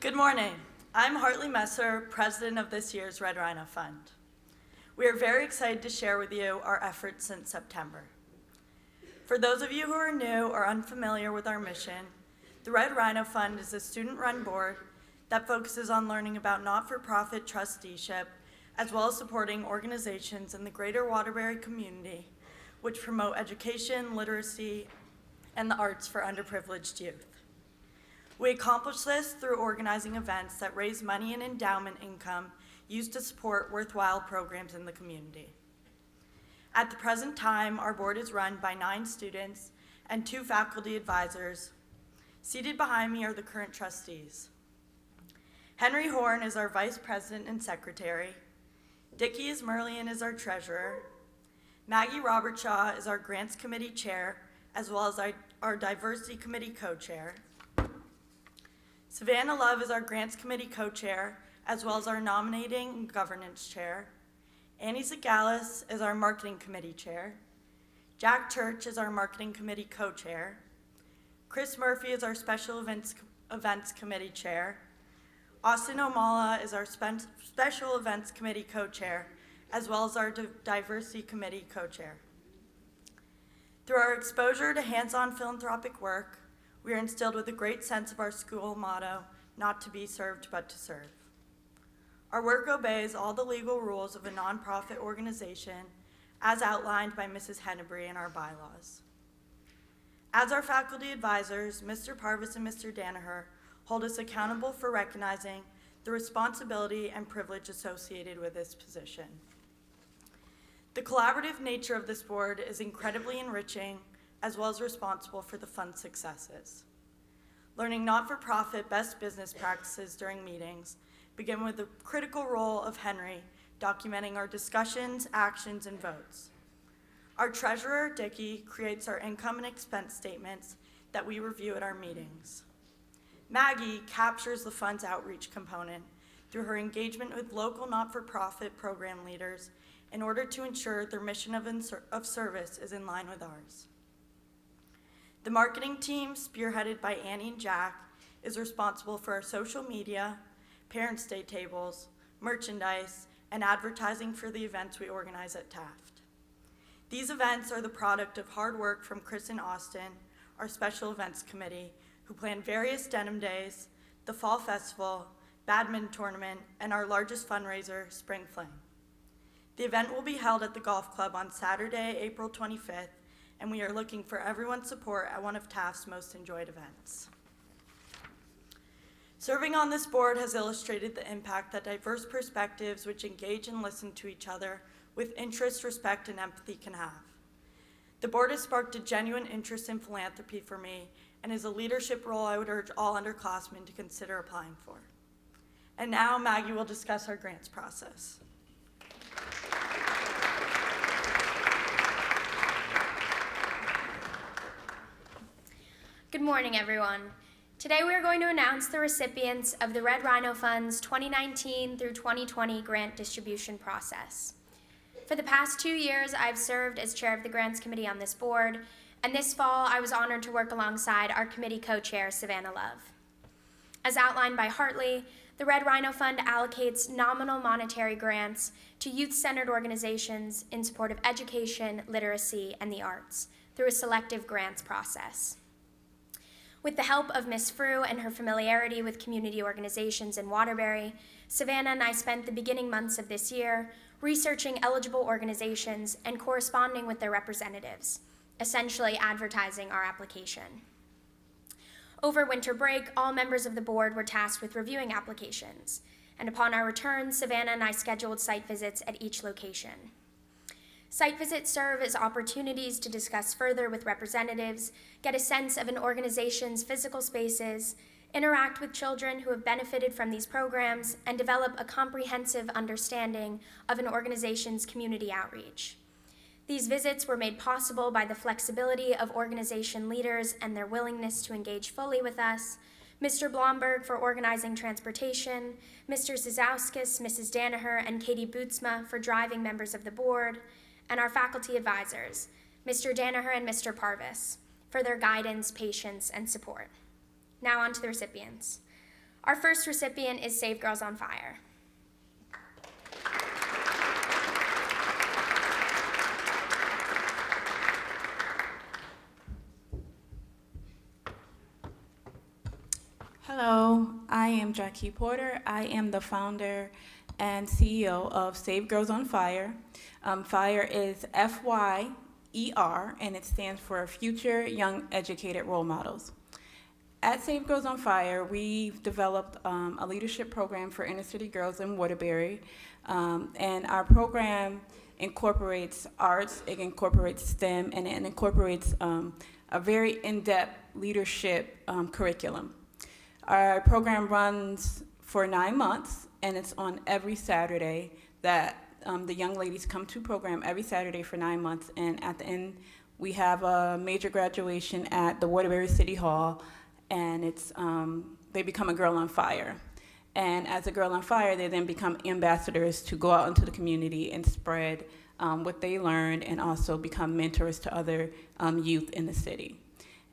Good morning. I'm Hartley Messer, president of this year's Red Rhino Fund. We are very excited to share with you our efforts since September. For those of you who are new or unfamiliar with our mission, the Red Rhino Fund is a student-run board that focuses on learning about not-for-profit trusteeship, as well as supporting organizations in the greater Waterbury community which promote education, literacy, and the arts for underprivileged youth. We accomplish this through organizing events that raise money and endowment income used to support worthwhile programs in the community. At the present time, our board is run by 9 students and 2 faculty advisors. Seated behind me are the current trustees. Henry Horn is our vice president and secretary. Dickie Ismerlian is our treasurer. Maggie Robertshaw is our grants committee chair, as well as our diversity committee co-chair. Savannah Love is our grants committee co-chair, as well as our nominating and governance chair. Annie Zagalis is our marketing committee chair. Jack Church is our marketing committee co-chair. Chris Murphy is our special events committee chair. Austin Omala is our special events committee co-chair, as well as our diversity committee co-chair. Through our exposure to hands-on philanthropic work, we are instilled with a great sense of our school motto, not to be served, but to serve. Our work obeys all the legal rules of a nonprofit organization as outlined by Mrs. Hennebree in our bylaws. As our faculty advisors, Mr. Parvis and Mr. Danaher hold us accountable for recognizing the responsibility and privilege associated with this position. The collaborative nature of this board is incredibly enriching, as well as responsible for the fund's successes. Learning not-for-profit best business practices during meetings begin with the critical role of Henry documenting our discussions, actions, and votes. Our treasurer, Dickie, creates our income and expense statements that we review at our meetings. Maggie captures the fund's outreach component through her engagement with local not-for-profit program leaders in order to ensure their mission of service is in line with ours. The marketing team, spearheaded by Annie and Jack, is responsible for our social media, parents' day tables, merchandise, and advertising for the events we organize at Taft. These events are the product of hard work from Chris and Austin, our special events committee, who plan various denim days, the fall festival, badminton tournament, and our largest fundraiser, Spring Fling. The event will be held at the golf club on Saturday, April 25th, and we are looking for everyone's support at one of Taft's most enjoyed events. Serving on this board has illustrated the impact that diverse perspectives which engage and listen to each other with interest, respect, and empathy can have. The board has sparked a genuine interest in philanthropy for me and is a leadership role I would urge all underclassmen to consider applying for. And now Maggie will discuss our grants process. Good morning, everyone. Today we are going to announce the recipients of the Red Rhino Fund's 2019 through 2020 grant distribution process. For the past 2 years, I've served as chair of the grants committee on this board, and this fall I was honored to work alongside our committee co-chair, Savannah Love. As outlined by Hartley, the Red Rhino Fund allocates nominal monetary grants to youth-centered organizations in support of education, literacy, and the arts through a selective grants process. With the help of Ms. Frew and her familiarity with community organizations in Waterbury, Savannah and I spent the beginning months of this year researching eligible organizations and corresponding with their representatives, essentially advertising our application. Over winter break, all members of the board were tasked with reviewing applications, and upon our return, Savannah and I scheduled site visits at each location. Site visits serve as opportunities to discuss further with representatives, get a sense of an organization's physical spaces, interact with children who have benefited from these programs, and develop a comprehensive understanding of an organization's community outreach. These visits were made possible by the flexibility of organization leaders and their willingness to engage fully with us, Mr. Blomberg for organizing transportation, Mr. Zizauskis, Mrs. Danaher, and Katie Bootsma for driving members of the board, and our faculty advisors, Mr. Danaher and Mr. Parvis, for their guidance, patience, and support. Now on to the recipients. Our first recipient is Save Girls on Fire. Hello, I am Jackie Porter. I am the founder and CEO of Save Girls on Fire. FIRE is FYER, and it stands for Future Young Educated Role Models. At Save Girls on Fire, we've developed a leadership program for inner city girls in Waterbury, and our program incorporates arts, it incorporates STEM, and it incorporates a very in-depth leadership curriculum. Our program runs for 9 months, and it's on every Saturday that the young ladies come to program every Saturday for 9 months, and at the end, we have a major graduation at the Waterbury City Hall, and it's they become a Girl on Fire. And as a Girl on Fire, they then become ambassadors to go out into the community and spread what they learned and also become mentors to other youth in the city.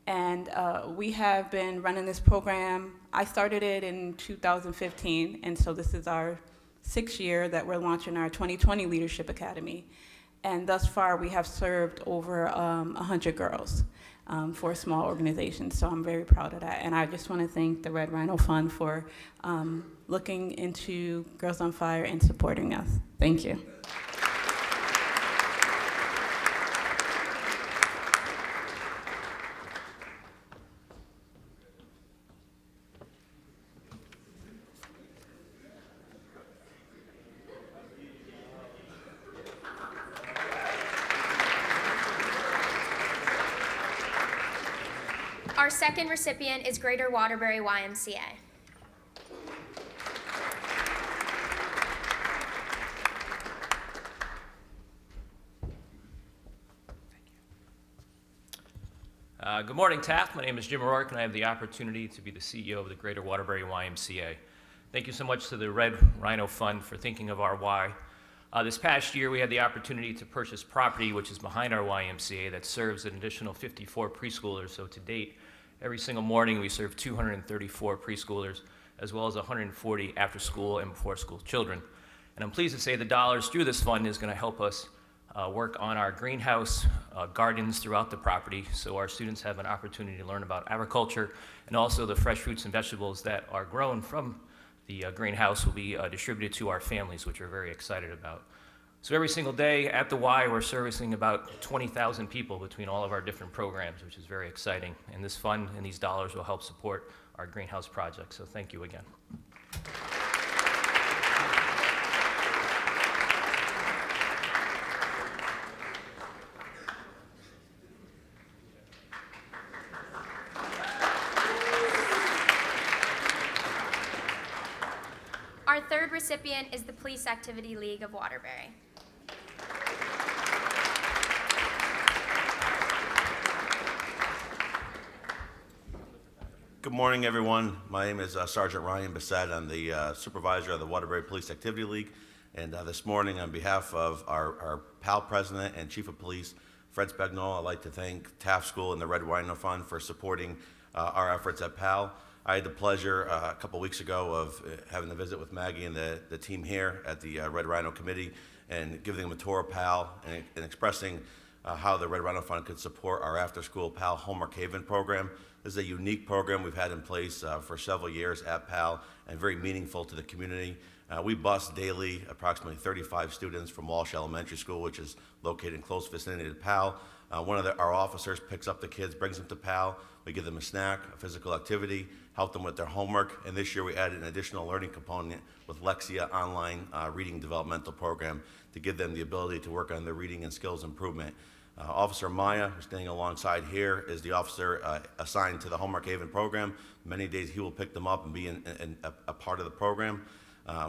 And we have been running this program. I started it in 2015, and so this is our 6th year that we're launching our 2020 Leadership Academy. And thus far, we have served over 100 girls for a small organization, so I'm very proud of that. And I just want to thank the Red Rhino Fund for looking into Girls on Fire and supporting us. Thank you. Our second recipient is Greater Waterbury YMCA. Good morning, Taft. My name is Jim O'Rourke, and I have the opportunity to be the CEO of the Greater Waterbury YMCA. Thank you so much to the Red Rhino Fund for thinking of our why. This past year, we had the opportunity to purchase property which is behind our YMCA that serves an additional 54 preschoolers. So to date, every single morning we serve 234 preschoolers, as well as 140 after-school and before-school children. And I'm pleased to say the dollars through this fund is going to help us work on our greenhouse gardens throughout the property, so our students have an opportunity to learn about agriculture, and also the fresh fruits and vegetables that are grown from the greenhouse will be distributed to our families, which we're very excited about. So every single day at the Y, we're servicing about 20,000 people between all of our different programs, which is very exciting. And this fund and these dollars will help support our greenhouse project. So thank you again. Our third recipient is the Police Activity League of Waterbury. Good morning, everyone. My name is Sergeant Ryan Bissett. I'm the supervisor of the Waterbury Police Activity League. And this morning, on behalf of our PAL president and chief of police, Fred Spagnol, I'd like to thank Taft School and the Red Rhino Fund for supporting our efforts at PAL. I had the pleasure a couple weeks ago of having a visit with Maggie and the team here at the Red Rhino Committee and giving them a tour of PAL and expressing how the Red Rhino Fund could support our after-school PAL Homework Haven program. This is a unique program we've had in place for several years at PAL and very meaningful to the community. We bus daily approximately 35 students from Walsh Elementary School, which is located in close vicinity to PAL. One of our officers picks up the kids, brings them to PAL. We give them a snack, a physical activity, help them with their homework, and this year we added an additional learning component with Lexia online reading developmental program to give them the ability to work on their reading and skills improvement. Officer Maya, who's standing alongside here, is the officer assigned to the Homework Haven program. Many days he will pick them up and be a part of the program.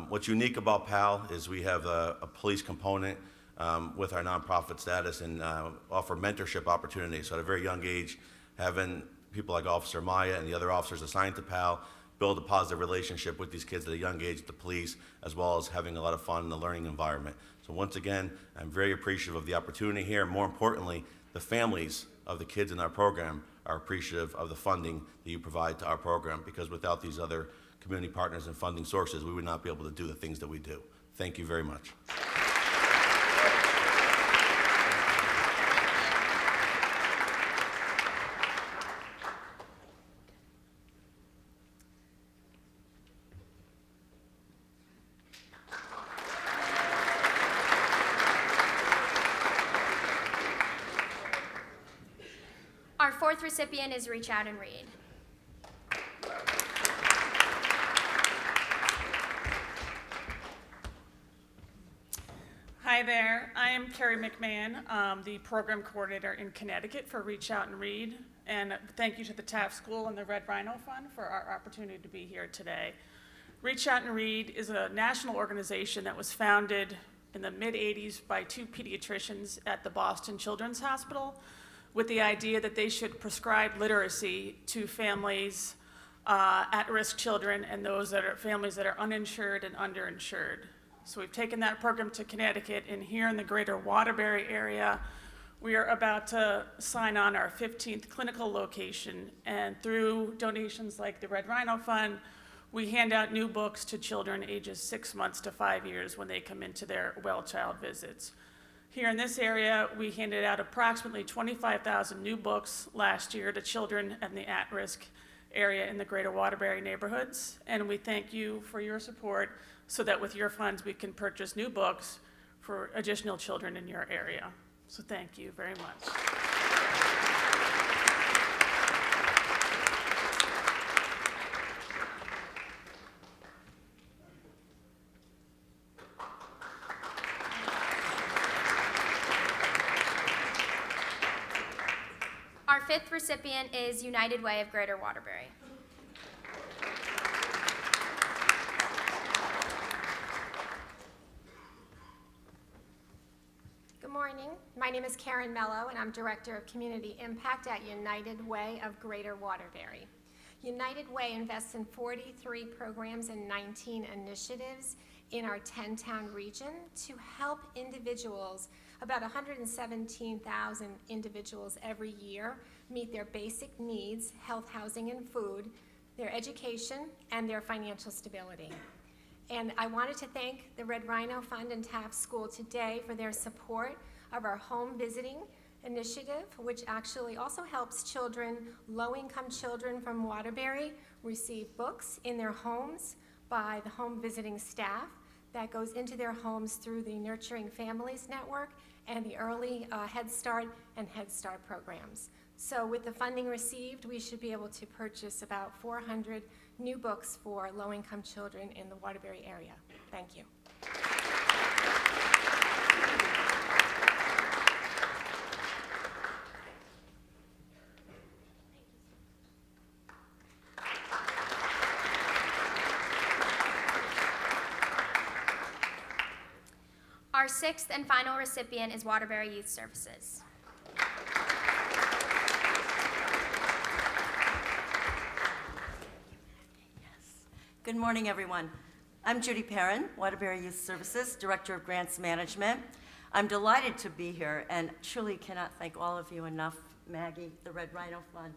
What's unique about PAL is we have a police component with our nonprofit status and offer mentorship opportunities. So at a very young age, having people like Officer Maya and the other officers assigned to PAL build a positive relationship with these kids at a young age with the police, as well as having a lot of fun in the learning environment. So once again, I'm very appreciative of the opportunity here. More importantly, the families of the kids in our program are appreciative of the funding that you provide to our program, because without these other community partners and funding sources, we would not be able to do the things that we do. Thank you very much. Our fourth recipient is Reach Out and Read. Hi there, I am Carrie McMahon, the program coordinator in Connecticut for Reach Out and Read. And thank you to the Taft School and the Red Rhino Fund for our opportunity to be here today. Reach Out and Read is a national organization that was founded in the mid-'80s by two pediatricians at the Boston Children's Hospital with the idea that they should prescribe literacy to families, at-risk children, and those that are families that are uninsured and underinsured. So we've taken that program to Connecticut, and here in the greater Waterbury area, we are about to sign on our 15th clinical location, and through donations like the Red Rhino Fund, we hand out new books to children ages 6 months to 5 years when they come into their well child visits. Here in this area, we handed out approximately 25,000 new books last year to children in the at-risk area in the greater Waterbury neighborhoods, and we thank you for your support so that with your funds we can purchase new books for additional children in your area. So thank you very much. Our fifth recipient is United Way of Greater Waterbury. Good morning. My name is Karen Mello, and I'm Director of Community Impact at United Way of Greater Waterbury. United Way invests in 43 programs and 19 initiatives in our 10-town region to help individuals, about 117,000 individuals every year, meet their basic needs, health, housing, and food, their education, and their financial stability. And I wanted to thank the Red Rhino Fund and Taft School today for their support of our home visiting initiative, which actually also helps children, low-income children from Waterbury, receive books in their homes by the home visiting staff that goes into their homes through the Nurturing Families Network and the early Head Start and Head Start programs. So with the funding received, we should be able to purchase about 400 new books for low-income children in the Waterbury area. Thank you. Our sixth and final recipient is Waterbury Youth Services. Good morning, everyone. I'm Judy Perrin, Waterbury Youth Services, Director of Grants Management. I'm delighted to be here and truly cannot thank all of you enough, Maggie, the Red Rhino Fund.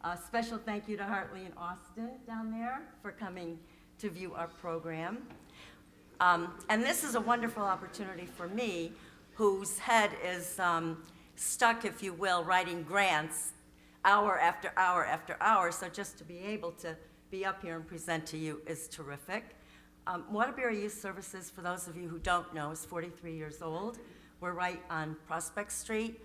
A special thank you to Hartley and Austin down there for coming to view our program. And this is a wonderful opportunity for me, whose head is stuck, if you will, writing grants hour after hour after hour. So just to be able to be up here and present to you is terrific. Waterbury Youth Services, for those of you who don't know, is 43 years old. We're right on Prospect Street.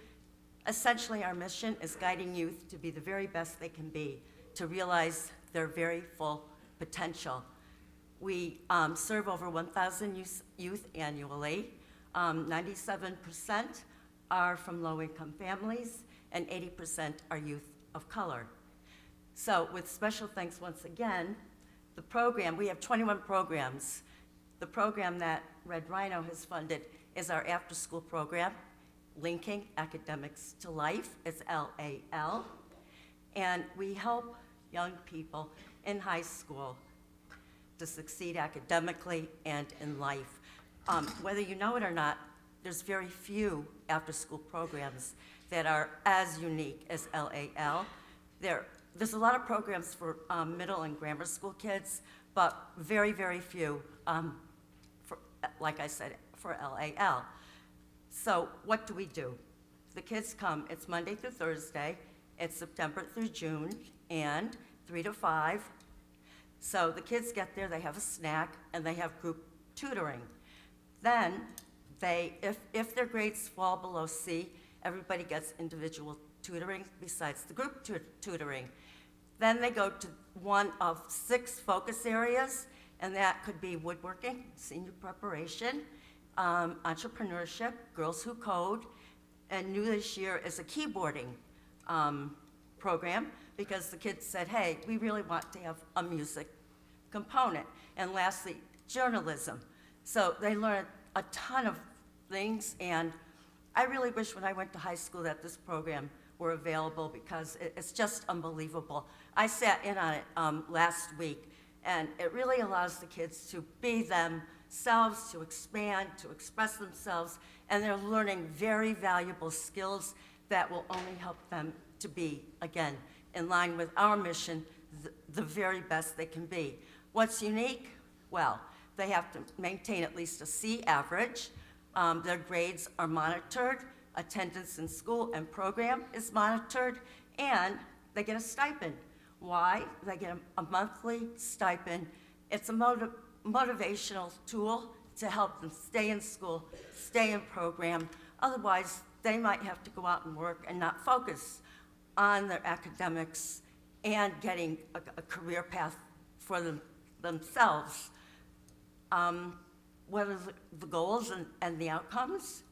Essentially, our mission is guiding youth to be the very best they can be, to realize their very full potential. We serve over 1,000 youth annually. 97% are from low-income families, and 80% are youth of color. So with special thanks once again, the program, we have 21 programs. The program that Red Rhino has funded is our after-school program, Linking Academics to Life, it's LAL. And we help young people in high school to succeed academically and in life. Whether you know it or not, there's very few after-school programs that are as unique as LAL. There's a lot of programs for middle and grammar school kids, but very, very few, like I said, for LAL. So what do? The kids come, it's Monday through Thursday, it's September through June, and 3 to 5. So the kids get there, they have a snack, and they have group tutoring. Then if their grades fall below C, everybody gets individual tutoring besides the group tutoring. Then they go to one of 6 focus areas, and that could be woodworking, senior preparation, entrepreneurship, girls who code, and new this year is a keyboarding program, because the kids said, hey, we really want to have a music component. And lastly, journalism. So they learn a ton of things, and I really wish when I went to high school that this program were available, because it's just unbelievable. I sat in on it last week, and it really allows the kids to be themselves, to expand, to express themselves, and they're learning very valuable skills that will only help them to be, again, in line with our mission, the very best they can be. What's unique? Well, they have to maintain at least a C average. Their grades are monitored, attendance in school and program is monitored, and they get a stipend. Why? They get a monthly stipend. It's a motivational tool to help them stay in school, stay in program. Otherwise, they might have to go out and work and not focus on their academics and getting a career path for themselves. What are the goals and the outcomes?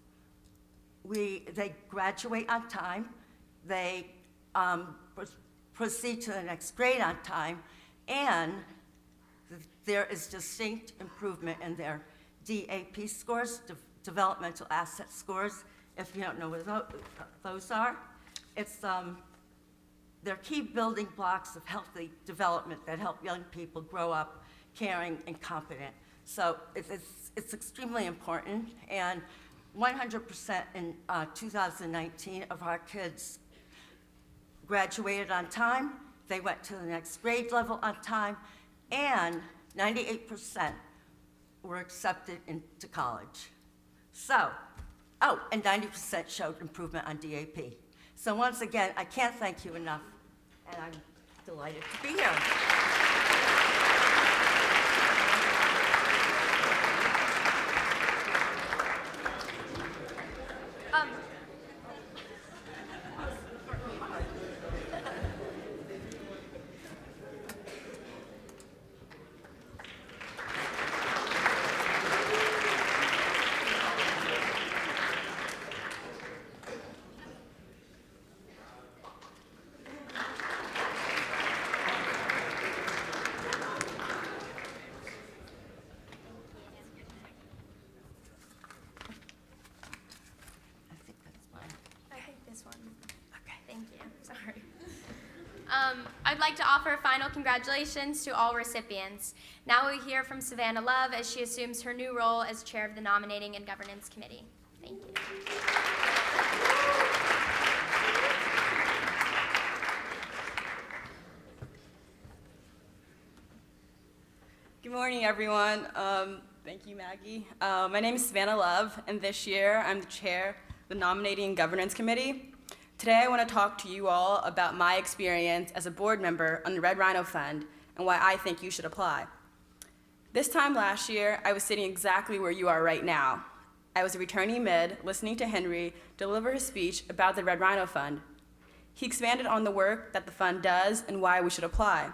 They graduate on time, they proceed to the next grade on time, and there is distinct improvement in their DAP scores, developmental asset scores. If you don't know what those are, it's they're key building blocks of healthy development that help young people grow up caring and competent. So it's extremely important, and 100% in 2019 of our kids graduated on time, they went to the next grade level on time, and 98% were accepted into college. So, and 90% showed improvement on DAP. So once again, I can't thank you enough, and I'm delighted to be here. I'd like to offer final congratulations to all recipients. Now we hear from Savannah Love as she assumes her new role as chair of the Nominating and Governance Committee. Thank you. Good morning, everyone. Thank you, Maggie. My name is Savannah Love, and this year I'm the chair of the Nominating and Governance Committee. Today I want to talk to you all about my experience as a board member on the Red Rhino Fund and why I think you should apply. This time last year, I was sitting exactly where you are right now. I was a returning mid, listening to Henry deliver his speech about the Red Rhino Fund. He expanded on the work that the fund does and why we should apply.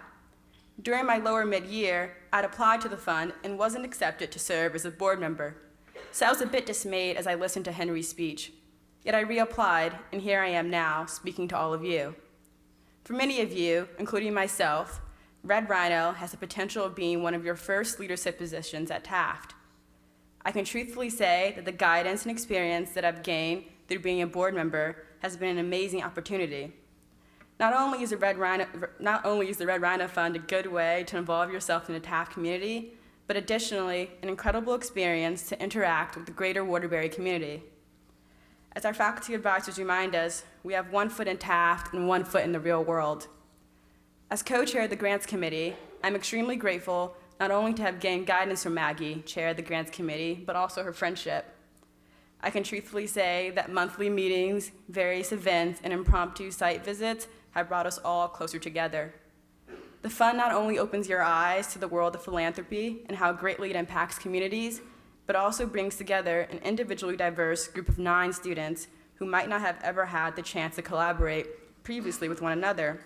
During my lower mid-year, I'd applied to the fund and wasn't accepted to serve as a board member. So I was a bit dismayed as I listened to Henry's speech. Yet I reapplied, and here I am now, speaking to all of you. For many of you, including myself, Red Rhino has the potential of being one of your first leadership positions at Taft. I can truthfully say that the guidance and experience that I've gained through being a board member has been an amazing opportunity. Not only is the Red Rhino Fund a good way to involve yourself in the Taft community, but additionally, an incredible experience to interact with the greater Waterbury community. As our faculty advisors remind us, we have one foot in Taft and one foot in the real world. As co-chair of the Grants Committee, I'm extremely grateful not only to have gained guidance from Maggie, chair of the grants committee, but also her friendship. I can truthfully say that monthly meetings, various events, and impromptu site visits have brought us all closer together. The fund not only opens your eyes to the world of philanthropy and how greatly it impacts communities, but also brings together an individually diverse group of 9 students who might not have ever had the chance to collaborate previously with one another.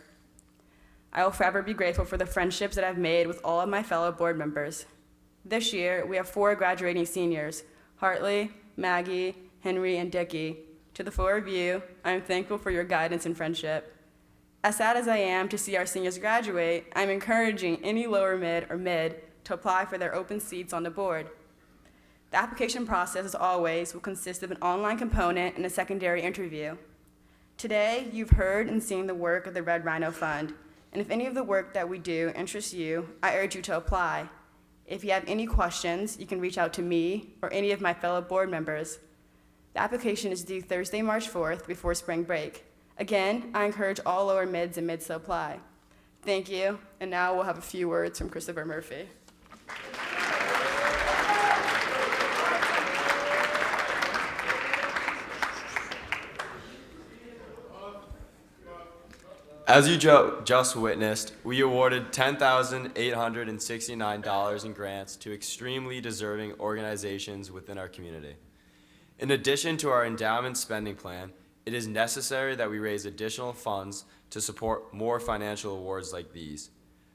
I will forever be grateful for the friendships that I've made with all of my fellow board members. This year, we have 4 graduating seniors, Hartley, Maggie, Henry, and Dickie. To the 4 of you, I am thankful for your guidance and friendship. As sad as I am to see our seniors graduate, I'm encouraging any lower mid or mid to apply for their open seats on the board. The application process, as always, will consist of an online component and a secondary interview. Today, you've heard and seen the work of the Red Rhino Fund, and if any of the work that we do interests you, I urge you to apply. If you have any questions, you can reach out to me or any of my fellow board members. The application is due Thursday, March 4th, before spring break. Again, I encourage all lower mids and mids to apply. Thank you, and now we'll have a few words from Christopher Murphy. As you just witnessed, we awarded $10,869 in grants to extremely deserving organizations within our community. In addition to our endowment spending plan, it is necessary that we raise additional funds to support more financial awards like these.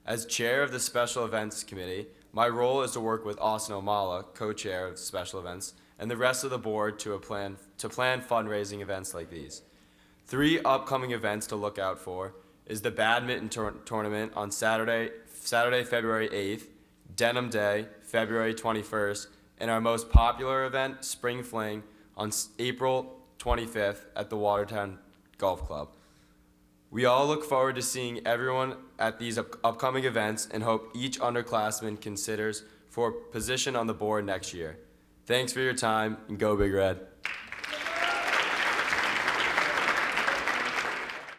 As chair of the Special Events Committee, my role is to work with Austin O'Mala, co-chair of Special Events, and the rest of the board to plan fundraising events like these. 3 upcoming events to look out for is the badminton tournament on Saturday, February 8th, Denim Day, February 21st, and our most popular event, Spring Fling, on April 25th at the Watertown Golf Club. We all look forward to seeing everyone at these upcoming events and hope each underclassman considers for position on the board next year. Thanks for your time, and go Big Red.